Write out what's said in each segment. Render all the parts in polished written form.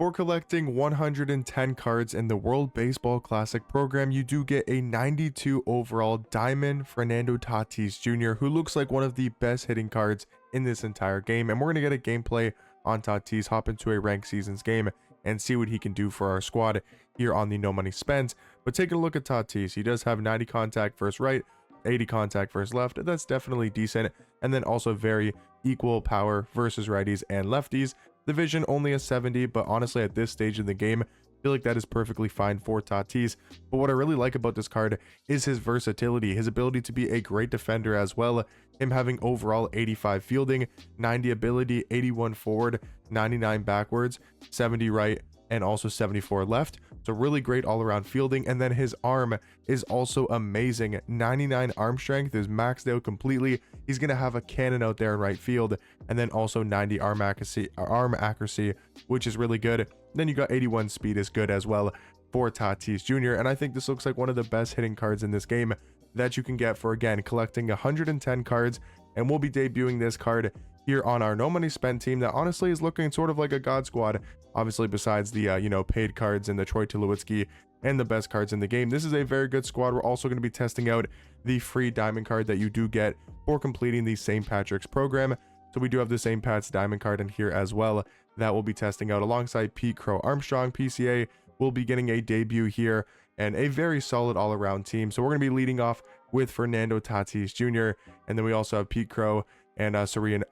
For collecting 110 cards in the World Baseball Classic program, you do get a 92 overall diamond Fernando Tatis Jr., who looks like one of the best hitting cards in this entire game. And we're going to get a gameplay on Tatis, hop into a ranked seasons game, and see what he can do for our squad here on the No Money Spent. But taking a look at Tatis, he does have 90 contact versus right, 80 contact versus left. That's definitely decent. And then also very equal power versus righties and lefties. The vision only a 70, but honestly at this stage in the game, I feel like that is perfectly fine for Tatis. But what I really like about this card is his versatility, his ability to be a great defender as well. Him having overall 85 fielding, 90 ability, 81 forward, 99 backwards, 70 right, and also 74 left. So really great all-around fielding. And then his arm is also amazing. 99 arm strength is maxed out completely. He's going to have a cannon out there in right field. And then also 90 arm accuracy, which is really good. Then you got 81 speed is good as well for Tatis Jr. And I think this looks like one of the best hitting cards in this game that you can get for, again, collecting 110 cards. And we'll be debuting this card here on our No Money Spent team that honestly is looking sort of like a god squad. Obviously, besides the paid cards and the Troy Tulowitzki and the best cards in the game, this is a very good squad. We're also going to be testing out the free diamond card that you do get for completing the St. Patrick's program. So we do have the St. Pat's diamond card in here as well that we'll be testing out alongside Pete Crow Armstrong. PCA will be getting a debut here and a very solid all-around team. So we're going to be leading off with Fernando Tatis Jr. And then we also have Pete Crow and Soriano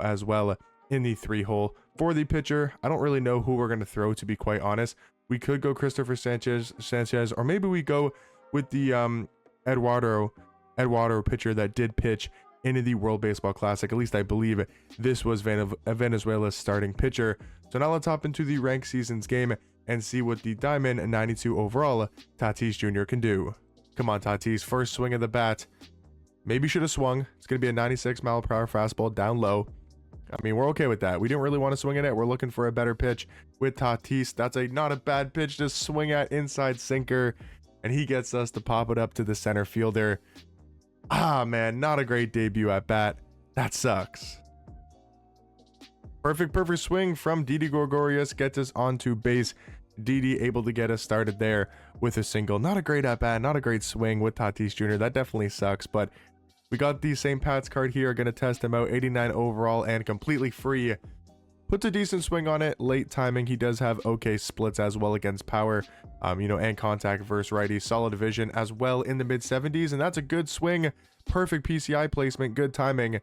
as well in the 3-hole. For the pitcher, I don't really know who we're going to throw, to be quite honest. We could go Christopher Sanchez, or maybe we go with the Eduardo pitcher that did pitch into the World Baseball Classic. At least I believe this was Venezuela's starting pitcher. So now let's hop into the ranked seasons game and see what the diamond 92 overall Tatis Jr. can do. Come on, Tatis, first swing of the bat. Maybe should have swung. It's going to be a 96 mile per hour fastball down low. I mean, we're okay with that. We didn't really want to swing at it. We're looking for a better pitch with Tatis. That's not a bad pitch to swing at, inside sinker. And he gets us to pop it up to the center fielder. Ah, man, not a great debut at bat. That sucks. Perfect swing from Didi Gregorius gets us onto base. Didi able to get us started there with a single. Not a great at bat, not a great swing with Tatis Jr. That definitely sucks, but we got the St. Pat's card here. Going to test him out. 89 overall and completely free. Puts a decent swing on it. Late timing. He does have okay splits as well against power, and contact versus righty. Solid vision as well in the mid 70s. And that's a good swing. Perfect PCI placement. Good timing. And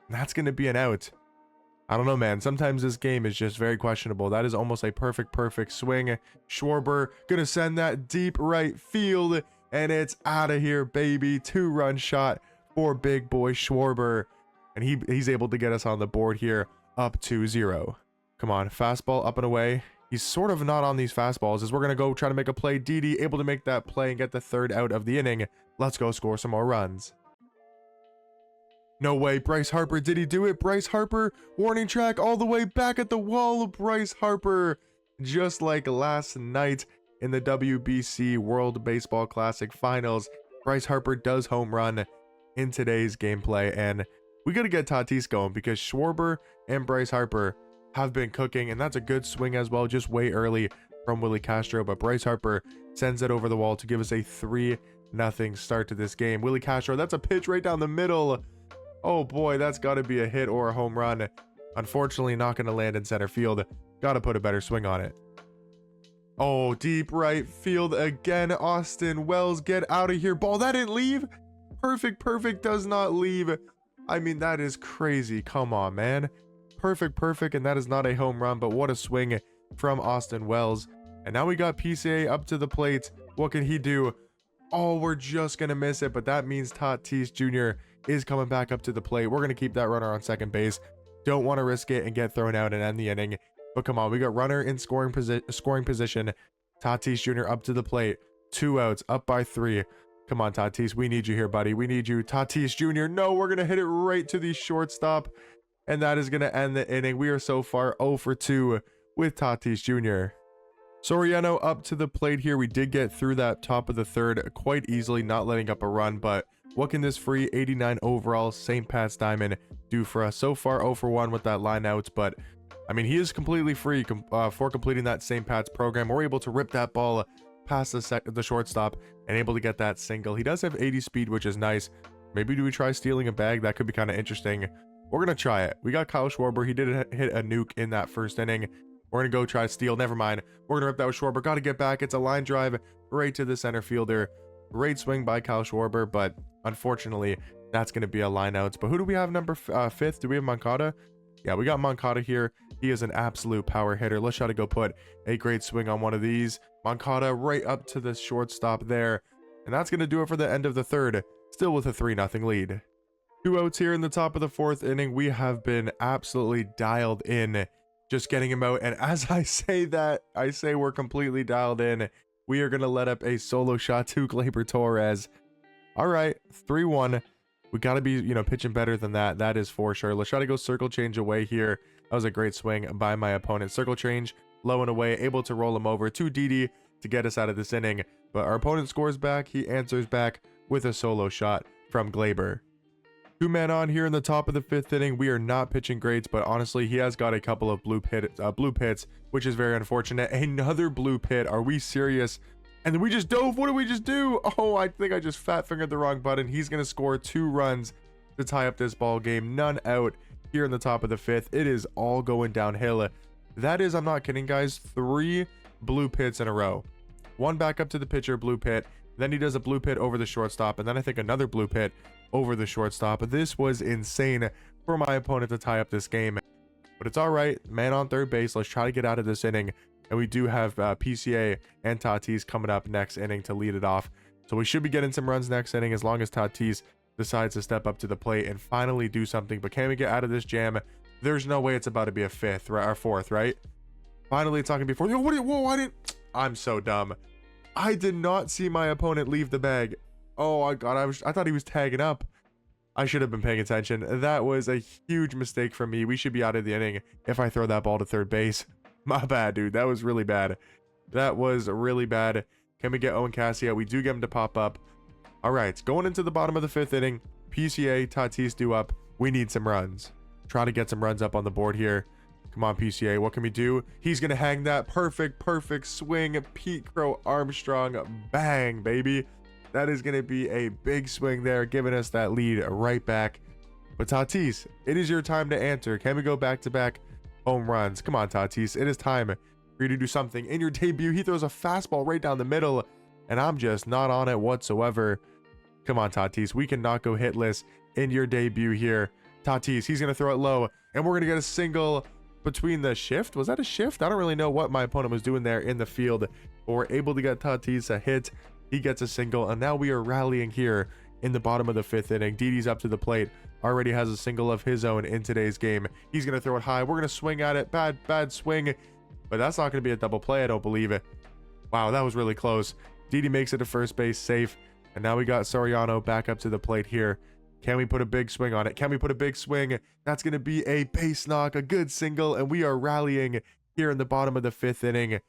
that's going to be an out. I don't know, man. Sometimes this game is just very questionable. That is almost a perfect swing. Schwarber going to send that deep right field. And it's out of here, baby. 2-run shot for big boy Schwarber, and he's able to get us on the board here up 2-0. Come on, fastball up and away. He's sort of not on these fastballs as we're going to go try to make a play. Didi able to make that play and get the third out of the inning. Let's go score some more runs. No way, Bryce Harper, did he do it? Bryce Harper, warning track all the way back at the wall. Bryce Harper, just like last night in the WBC World Baseball Classic Finals, Bryce Harper does home run in today's gameplay, and we gotta get Tatis going because Schwarber and Bryce Harper have been cooking, and that's a good swing as well, just way early from Willie Castro, but Bryce Harper sends it over the wall to give us a 3-0 start to this game. Willie Castro, that's a pitch right down the middle. Oh boy, that's got to be a hit or a home run. Unfortunately, not going to land in center field. Got to put a better swing on it. Oh, deep right field again. Austin Wells, get out of here. Ball, that didn't leave. Perfect does not leave. I mean, that is crazy. Come on, man. Perfect, and that is not a home run, but what a swing from Austin Wells. And now we got PCA up to the plate. What can he do? Oh, we're just gonna miss it, but that means Tatis Jr. is coming back up to the plate. We're gonna keep that runner on second base. Don't want to risk it and get thrown out and end the inning. But come on, we got runner in scoring position. Tatis Jr. up to the plate. 2 outs, up by 3. Come on, Tatis. We need you here, buddy. We need you. Tatis Jr. No, we're going to hit it right to the shortstop. And that is going to end the inning. We are so far 0 for 2 with Tatis Jr. Soriano up to the plate here. We did get through that top of the third quite easily, not letting up a run. But what can this free 89 overall St. Pat's Diamond do for us? So far 0 for 1 with that line out. But I mean, he is completely free for completing that St. Pat's program. We're able to rip that ball past the shortstop and able to get that single. He does have 80 speed, which is nice. Maybe do we try stealing a bag? That could be kind of interesting. We're going to try it. We got Kyle Schwarber. He did hit a nuke in that first inning. We're going to go try to steal. Never mind. We're going to rip that with Schwarber. Got to get back. It's a line drive right to the center fielder. Great swing by Kyle Schwarber, but unfortunately, that's going to be a line out. But who do we have number 5th? Do we have Moncada? Yeah, we got Moncada here. He is an absolute power hitter. Let's try to go put a great swing on one of these. Moncada right up to the shortstop there. And that's going to do it for the end of the third. Still with a 3-0 lead. 2 outs here in the top of the 4th inning. We have been absolutely dialed in. Just getting him out. And as I say that, I say we're completely dialed in. We are going to let up a solo shot to Gleyber Torres. All right, 3-1. We got to be, pitching better than that. That is for sure. Let's try to go circle change away here. That was a great swing by my opponent. Circle change, low and away, able to roll him over to Didi to get us out of this inning. But our opponent scores back. He answers back with a solo shot from Gleyber. 2 men on here in the top of the 5th inning. We are not pitching great, but honestly, he has got a couple of blue pits, which is very unfortunate. Another blue pit. Are we serious? And then we just dove. What did we just do? Oh, I think I just fat fingered the wrong button. He's going to score 2 runs to tie up this ball game. None out here in the top of the 5th. It is all going downhill. That is, I'm not kidding, guys, 3 blue pits in a row. 1 back up to the pitcher, blue pit. Then he does a blue pit over the shortstop. And then I think another blue pit over the shortstop. This was insane for my opponent to tie up this game. But it's all right. Man on third base. Let's try to get out of this inning. And we do have PCA and Tatis coming up next inning to lead it off. So we should be getting some runs next inning as long as Tatis decides to step up to the plate and finally do something. But can we get out of this jam? There's no way it's about to be a 5th or 4th, right? Finally, it's not going to be 4th. Whoa, I'm so dumb. I did not see my opponent leave the bag. Oh, God, I thought he was tagging up. I should have been paying attention. That was a huge mistake from me. We should be out of the inning if I throw that ball to third base. My bad, dude. That was really bad. That was really bad. Can we get Owen Cassia? We do get him to pop up. All right, going into the bottom of the 5th inning. PCA, Tatis due up. We need some runs. Try to get some runs up on the board here. Come on, PCA. What can we do? He's going to hang that perfect swing. Pete Crow Armstrong. Bang, baby. That is going to be a big swing there, giving us that lead right back. But Tatis, it is your time to answer. Can we go back-to-back home runs? Come on, Tatis. It is time for you to do something. In your debut, he throws a fastball right down the middle, and I'm just not on it whatsoever. Come on, Tatis. We cannot go hitless in your debut here. Tatis, he's going to throw it low, and we're going to get a single between the shift. Was that a shift? I don't really know what my opponent was doing there in the field, but we're able to get Tatis a hit. He gets a single, and now we are rallying here in the bottom of the 5th inning. Didi's up to the plate. Already has a single of his own in today's game. He's going to throw it high. We're going to swing at it. Bad swing. But that's not going to be a double play, I don't believe it. Wow, that was really close. Didi makes it to first base safe. And now we got Soriano back up to the plate here. Can we put a big swing on it? Can we put a big swing? That's going to be a base knock, a good single, and we are rallying here in the bottom of the 5th inning.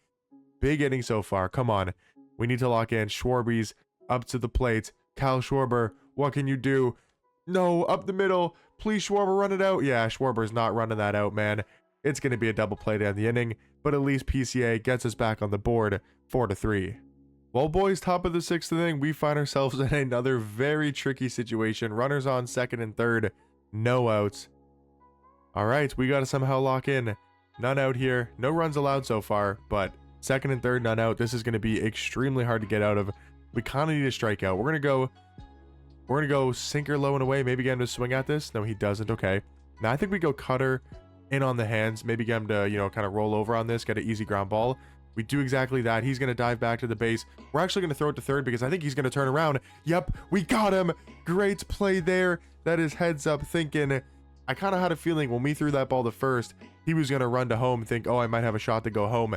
Big inning so far. Come on. We need to lock in. Schwarber's up to the plate. Kyle Schwarber, what can you do? No, up the middle. Please, Schwarber, run it out. Yeah, Schwarber's not running that out, man. It's going to be a double play down the inning, but at least PCA gets us back on the board 4-3. Well, boys, top of the 6th inning, we find ourselves in another very tricky situation. Runners on 2nd and 3rd, no outs. All right, we got to somehow lock in. None out here. No runs allowed so far, but 2nd and 3rd, none out. This is going to be extremely hard to get out of. We kind of need a strikeout. We're going to go sinker low and away. Maybe get him to swing at this. No, he doesn't. Okay. Now I think we go cutter in on the hands. Maybe get him to, kind of roll over on this, get an easy ground ball. We do exactly that. He's going to dive back to the base. We're actually going to throw it to third because I think he's going to turn around. Yep, we got him. Great play there. That is heads up thinking. I kind of had a feeling when we threw that ball to first, he was going to run to home, think, oh, I might have a shot to go home.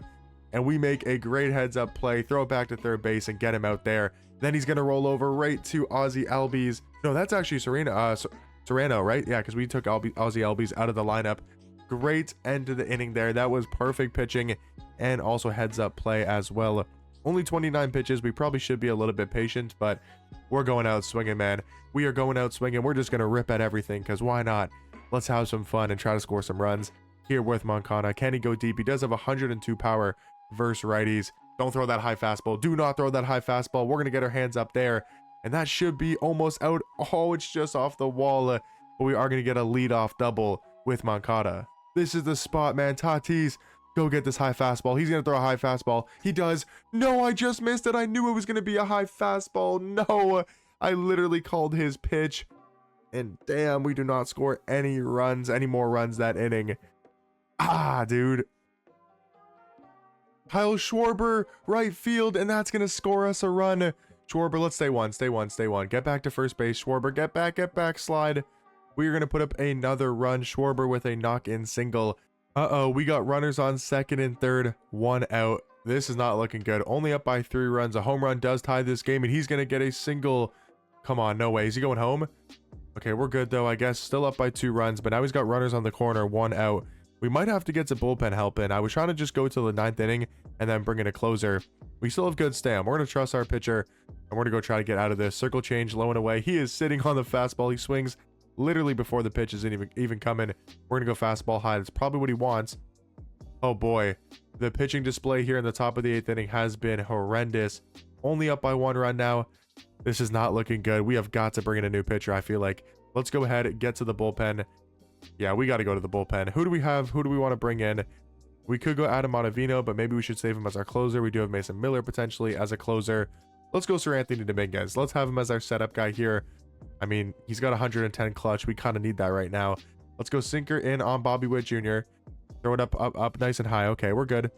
And we make a great heads up play, throw it back to third base and get him out there. Then he's going to roll over right to Ozzie Albies. No, that's actually Serrano, right? Yeah, because we took Ozzie Albies out of the lineup. Great end to the inning there. That was perfect pitching and also heads up play as well. Only 29 pitches. We probably should be a little bit patient, but we're going out swinging, man. We are going out swinging. We're just going to rip at everything because why not? Let's have some fun and try to score some runs. here with Moncada. Can he go deep? He does have 102 power versus righties. Don't throw that high fastball. Do not throw that high fastball. We're going to get our hands up there. And that should be almost out. Oh, it's just off the wall. But we are going to get a leadoff double with Moncada. This is the spot, man. Tatis, go get this high fastball. He's going to throw a high fastball. He does. No, I just missed it. I knew it was going to be a high fastball. No, I literally called his pitch. And damn, we do not score any more runs that inning. Ah, dude. Kyle Schwarber, right field, and that's going to score us a run. Schwarber, let's stay one. Get back to first base. Schwarber, get back, slide. We are going to put up another run. Schwarber with a knock-in single. Uh-oh, we got runners on second and third, 1 out. This is not looking good. Only up by 3 runs. A home run does tie this game, and he's going to get a single. Come on, no way. Is he going home? Okay, we're good, though, I guess. Still up by 2 runs, but now he's got runners on the corner, 1 out. We might have to get some bullpen help in. I was trying to just go to the 9th inning and then bring in a closer. We still have good stam. We're going to trust our pitcher, and we're going to go try to get out of this. Circle change, low and away. He is sitting on the fastball. He swings literally before the pitch is even coming. We're going to go fastball high. That's probably what he wants. Oh, boy. The pitching display here in the top of the 8th inning has been horrendous. Only up by 1 run now. This is not looking good. We have got to bring in a new pitcher, I feel like. Let's go ahead and get to the bullpen. Yeah, we got to go to the bullpen. Who do we have? Who do we want to bring in? We could go Adam Ottavino, but maybe we should save him as our closer. We do have Mason Miller potentially as a closer. Let's go Sir Anthony Dominguez. Let's have him as our setup guy here. I mean, he's got 110 clutch. We kind of need that right now. Let's go sinker in on Bobby Witt Jr. Throw it up nice and high. Okay, we're good.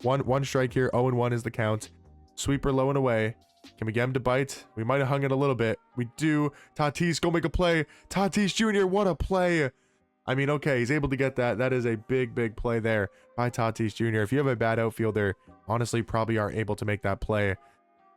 One strike here. 0-1 is the count. Sweeper low and away. Can we get him to bite? We might have hung it a little bit. We do. Tatis, go make a play. Tatis Jr., what a play. I mean, okay, he's able to get that. That is a big play there by Tatis Jr. If you have a bad outfielder, honestly, probably aren't able to make that play.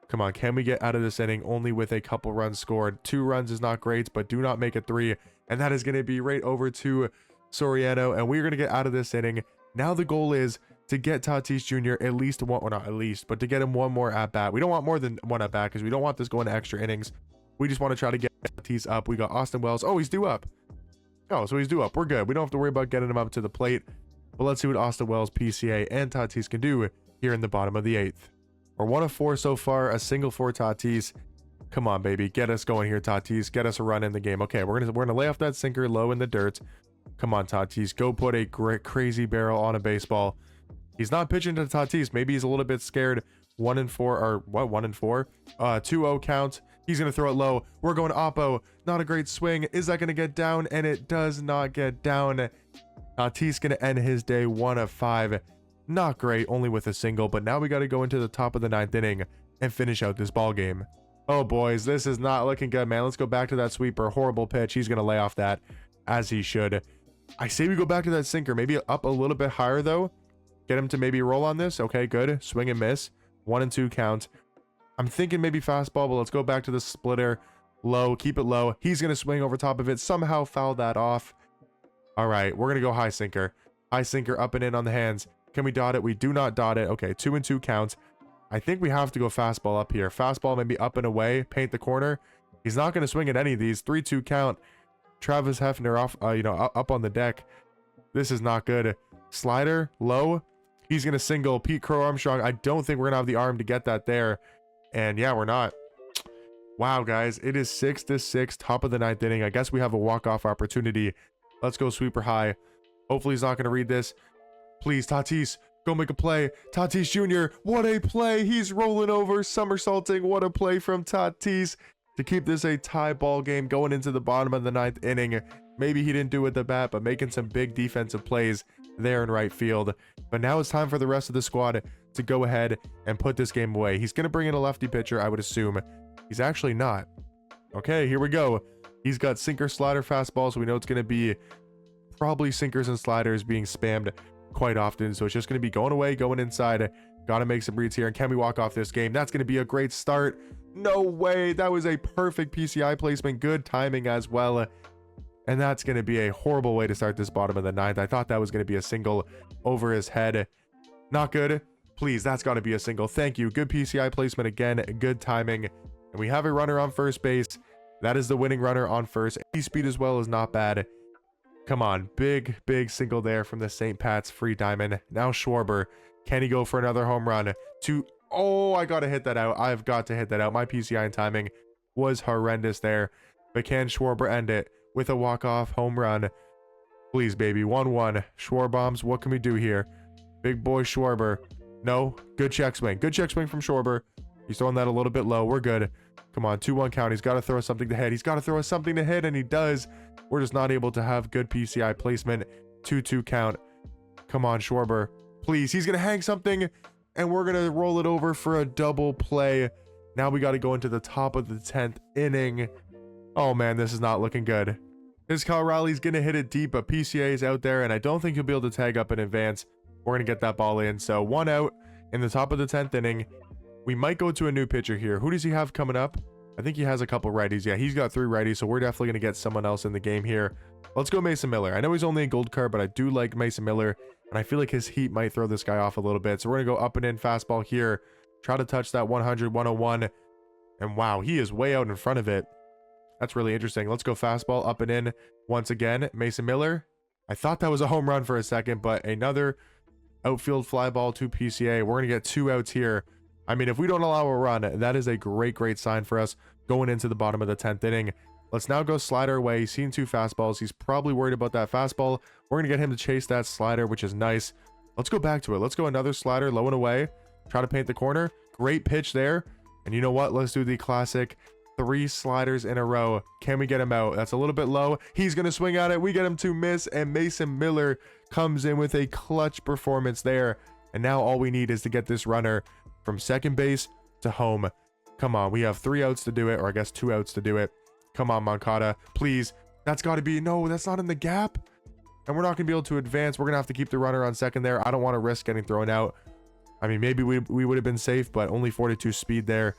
Come on, can we get out of this inning only with a couple runs scored? 2 runs is not great, but do not make it 3. And that is going to be right over to Soriano, and we're going to get out of this inning. Now the goal is to get Tatis Jr. at least one, or not at least, but to get him 1 more at bat. We don't want more than 1 at bat because we don't want this going to extra innings. We just want to try to get Tatis up. We got Austin Wells. Oh, he's due up. Oh, so he's due up. We're good. We don't have to worry about getting him up to the plate. But let's see what Austin Wells, PCA, and Tatis can do here in the bottom of the 8th. We're 1 of 4 so far. A single for Tatis. Come on, baby. Get us going here, Tatis. Get us a run in the game. Okay, we're gonna lay off that sinker low in the dirt. Come on, Tatis. Go put a great crazy barrel on a baseball. He's not pitching to Tatis. Maybe he's a little bit scared. 1 and 4, or what? 1 and 4. 2-0 count. He's going to throw it low. We're going Oppo. Not a great swing. Is that going to get down? And it does not get down. Tatis going to end his day 1 of 5. Not great, only with a single. But now we got to go into the top of the 9th inning and finish out this ball game. Oh, boys, this is not looking good, man. Let's go back to that sweeper. Horrible pitch. He's going to lay off that, as he should. I say we go back to that sinker. Maybe up a little bit higher, though. Get him to maybe roll on this. Okay, good. Swing and miss. 1 and 2 count. I'm thinking maybe fastball, but let's go back to the splitter. Low, keep it low. He's going to swing over top of it. Somehow foul that off. All right, we're going to go high sinker. High sinker up and in on the hands. Can we dot it? We do not dot it. Okay, 2 and 2 count. I think we have to go fastball up here. Fastball maybe up and away. Paint the corner. He's not going to swing at any of these. 3-2 count. Travis Hefner off, up on the deck. This is not good. Slider, low. He's going to single. Pete Crow Armstrong. I don't think we're going to have the arm to get that there. And yeah, we're not. Wow, guys. It is 6-6, top of the 9th inning. I guess we have a walk-off opportunity. Let's go sweeper high. Hopefully he's not going to read this. Please, Tatis, go make a play. Tatis Jr., what a play. He's rolling over, somersaulting. What a play from Tatis to keep this a tie ball game going into the bottom of the 9th inning. Maybe he didn't do it with the bat, but making some big defensive plays there in right field. But now it's time for the rest of the squad to go ahead and put this game away. He's going to bring in a lefty pitcher, I would assume. He's actually not. Okay, here we go. He's got sinker, slider, fastball, so we know it's going to be probably sinkers and sliders being spammed quite often. So it's just going to be going away, going inside. Got to make some reads here. And can we walk off this game? That's going to be a great start. No way. That was a perfect PCI placement. Good timing as well. And that's going to be a horrible way to start this bottom of the 9th. I thought that was going to be a single over his head. Not good. Please, that's got to be a single. Thank you. Good PCI placement again. Good timing. And we have a runner on first base. That is the winning runner on first. Speed as well is not bad. Come on, big single there from the St. Pat's free diamond. Now Schwarber, can he go for another home run? Oh, I gotta hit that out. I've got to hit that out. My PCI and timing was horrendous there, but can Schwarber end it with a walk-off home run? Please, baby. 1-1. Schwarbombs, what can we do here? Big boy Schwarber. No, good check swing. Good check swing from Schwarber. He's throwing that a little bit low. We're good. Come on, 2-1 count. He's got to throw something to hit. He's got to throw something to hit, and he does. We're just not able to have good PCI placement. 2-2 count. Come on, Schwarber. Please, he's going to hang something, and we're going to roll it over for a double play. Now we got to go into the top of the 10th inning. Oh, man, this is not looking good. This Kyle Riley's going to hit it deep, but PCA is out there, and I don't think he'll be able to tag up in advance. We're going to get that ball in. So 1 out in the top of the 10th inning. We might go to a new pitcher here. Who does he have coming up? I think he has a couple righties. Yeah, he's got 3 righties, so we're definitely going to get someone else in the game here. Let's go Mason Miller. I know he's only a gold card, but I do like Mason Miller, and I feel like his heat might throw this guy off a little bit. So we're going to go up and in fastball here. Try to touch that 100, 101. And wow, he is way out in front of it. That's really interesting. Let's go fastball up and in once again. Mason Miller. I thought that was a home run for a second, but another outfield fly ball to PCA. We're going to get 2 outs here. I mean, if we don't allow a run, that is a great sign for us going into the bottom of the 10th inning. Let's now go slider away. He's seen 2 fastballs. He's probably worried about that fastball. We're going to get him to chase that slider, which is nice. Let's go back to it. Let's go another slider, low and away. Try to paint the corner. Great pitch there. And you know what? Let's do the classic 3 sliders in a row. Can we get him out? That's a little bit low. He's going to swing at it. We get him to miss, and Mason Miller comes in with a clutch performance there. And now all we need is to get this runner from second base to home. Come on, we have 3 outs to do it, or I guess 2 outs to do it. Come on, Moncada, please. That's got to be, no, that's not in the gap. And we're not going to be able to advance. We're going to have to keep the runner on second there. I don't want to risk getting thrown out. I mean, maybe we would have been safe, but only 42 speed there.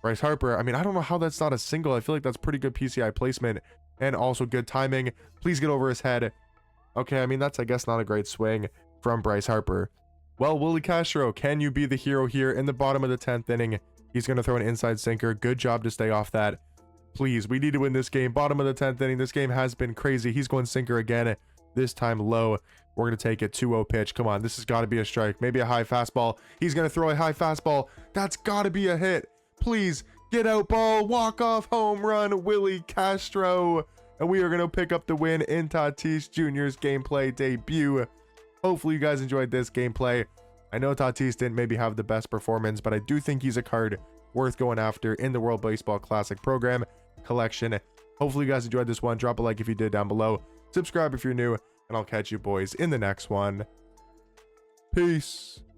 Bryce Harper, I mean, I don't know how that's not a single. I feel like that's pretty good PCI placement and also good timing. Please get over his head. Okay, I mean, that's, I guess, not a great swing from Bryce Harper. Well, Willie Castro, can you be the hero here in the bottom of the 10th inning? He's going to throw an inside sinker. Good job to stay off that. Please, we need to win this game. Bottom of the 10th inning. This game has been crazy. He's going sinker again, this time low. We're going to take it 2-0 pitch. Come on, this has got to be a strike. Maybe a high fastball. He's going to throw a high fastball. That's got to be a hit. Please, get out ball. Walk-off home run, Willie Castro. And we are going to pick up the win in Tatis Jr.'s gameplay debut. Hopefully you guys enjoyed this gameplay. I know Tatis didn't maybe have the best performance, but I do think he's a card worth going after in the World Baseball Classic program collection. Hopefully you guys enjoyed this one. Drop a like if you did down below. Subscribe if you're new, and I'll catch you boys in the next one. Peace.